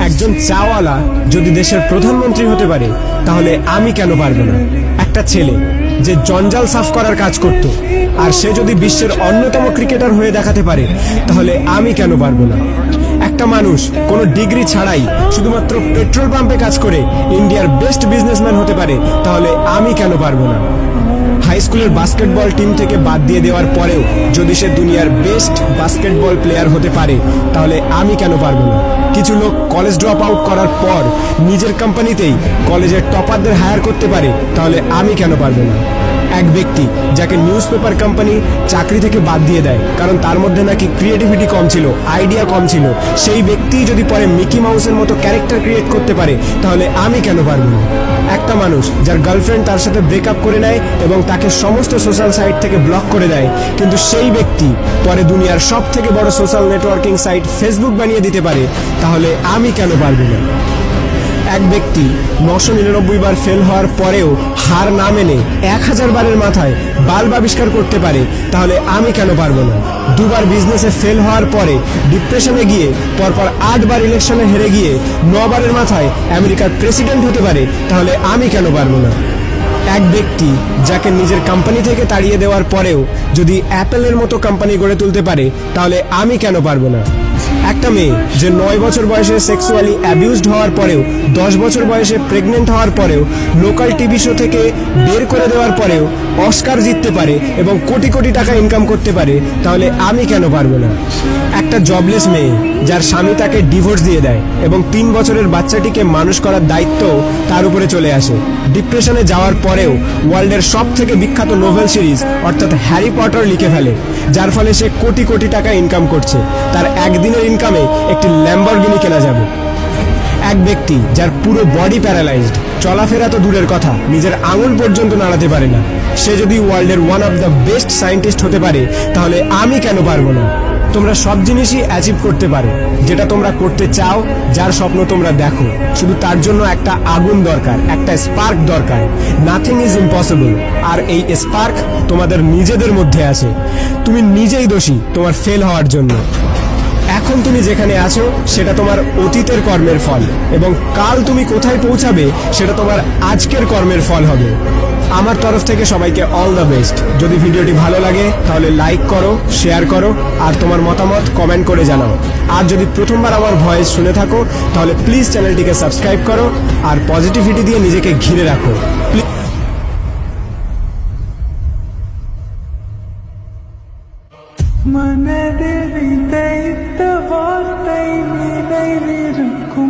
একজন চাওয়ালা যদি দেশের প্রধানমন্ত্রী হতে পারে তাহলে আমি কেন পারবো না? একটা ছেলে যে জঞ্জাল সাফ করার কাজ করত আর সে যদি বিশ্বের অন্যতম ক্রিকেটার হয়ে দেখাতে পারে তাহলে আমি কেন পারবো না? একটা মানুষ কোনো ডিগ্রি ছাড়াই শুধুমাত্র পেট্রোল পাম্পে কাজ করে ইন্ডিয়ার বেস্ট বিজনেসম্যান হতে পারে তাহলে আমি কেন পারবো না? হাই স্কুলের বাস্কেটবল টিম থেকে বাদ দিয়ে দেওয়ার পরেও যদি সে দুনিয়ার বেস্ট বাস্কেটবল প্লেয়ার হতে পারে তাহলে আমি কেন পারবো না? কিছু লোক কলেজ ড্রপ আউট করার পর নিজের কোম্পানিতেই কলেজের টপারদের হায়ার করতে পারে তাহলে আমি কেন পারবো না? এক ব্যক্তি যাকে নিউজ পেপার কোম্পানি চাকরি থেকে বাদ দিয়ে দেয় কারণ তার মধ্যে নাকি ক্রিয়েটিভিটি কম ছিল, আইডিয়া কম ছিল, সেই ব্যক্তি যদি পরে মিকি মাউসের মতো ক্যারেক্টার ক্রিয়েট করতে পারে তাহলে আমি কেন পারবো না? একটা মানুষ যার গার্লফ্রেন্ড তার সাথে ব্রেকআপ করে নেয় এবং তাকে সমস্ত সোশ্যাল সাইট থেকে ব্লক করে দেয়, কিন্তু সেই ব্যক্তি পরে দুনিয়ার সব থেকে বড় সোশ্যাল নেটওয়ার্কিং সাইট ফেসবুক বানিয়ে দিতে পারে তাহলে আমি কেন পারবো না? এক ব্যক্তি 999 বার ফেল হওয়ার পরেও হার না মেনে 1000 বারের মাথায় বাল্ব আবিষ্কার করতে পারে তাহলে আমি কেন পারবো না? দুবার বিজনেসে ফেল হওয়ার পরে ডিপ্রেশনে গিয়ে পরপর 8 বার ইলেকশনে হেরে গিয়ে 9 বারের মাথায় আমেরিকার প্রেসিডেন্ট হতে পারে তাহলে আমি কেন পারবো না? এক ব্যক্তি যাকে নিজের কোম্পানি থেকে তাড়িয়ে দেওয়ার পরেও যদি অ্যাপেলের মতো কোম্পানি গড়ে তুলতে পারে তাহলে আমি কেন পারবো না? একটা মেয়ে যে 9 বছর বয়সে সেক্সুয়ালি অ্যাবিউজড হওয়ার পরেও 10 বছর বয়সে প্রেগনেন্ট হওয়ার পরেও লোকাল টিভি শো থেকে বের করে দেওয়ার পরেও অস্কার জিততে পারে এবং কোটি কোটি টাকা ইনকাম করতে পারে তাহলে আমি কেন পারবো না? একটা জবলেস মেয়ে যার স্বামী তাকে ডিভোর্স দিয়ে দেয় এবং 3 বছরের বাচ্চাটিকে মানুষ করার দায়িত্ব তার উপরে চলে আসে, ডিপ্রেশনে যাওয়ার পরেও ওয়ার্ল্ডের সব থেকে বিখ্যাত নোভেল সিরিজ অর্থাৎ হ্যারি পটার লিখে ফেলে, যার ফলে সে কোটি কোটি টাকা ইনকাম করছে, তার একদিনের ইনকামে একটি ল্যাম্বরগিনি কেনা যাবে। এক ব্যক্তি যার পুরো বডি প্যারালাইজড, চলাফেরা তো দূরের কথা, নিজের আঙুল পর্যন্ত নাড়াতে পারে না, সে যদি ওয়ার্ল্ডের one of the best scientist হতে পারে তাহলে আমি কেন পারবো না? তোমরা সব জিনিসই অ্যাচিভ করতে পারো যেটা তোমরা করতে চাও, যার স্বপ্ন তোমরা দেখো, শুধু তার জন্য একটা আগুন দরকার, একটা স্পার্ক দরকার। নাথিং ইজ ইম্পসিবল, আর এই স্পার্ক তোমাদের নিজেদের মধ্যে আছে। তুমি নিজেই দোষী তোমার ফেল হওয়ার জন্য। এখন তুমি যেখানে আছো সেটা তোমার অতীতের কর্মের ফল, এবং কাল তুমি কোথায় পৌঁছাবে সেটা তোমার আজকের কর্মের ফল হবে। আমার তরফ থেকে সবাইকে অল দ্য বেস্ট। যদি ভিডিওটি ভালো লাগে তাহলে লাইক করো, শেয়ার করো, আর তোমার মতামত কমেন্ট করে জানাও। আর যদি প্রথমবার আমার ভয়েস শুনে থাকো তাহলে প্লিজ চ্যানেলটিকে সাবস্ক্রাইব করো আর পজিটিভিটি দিয়ে নিজেকে ঘিরে রাখো। മനതിൽ വിതയ്ത്ത വാർത്തൈ നിனைவிருக்கும்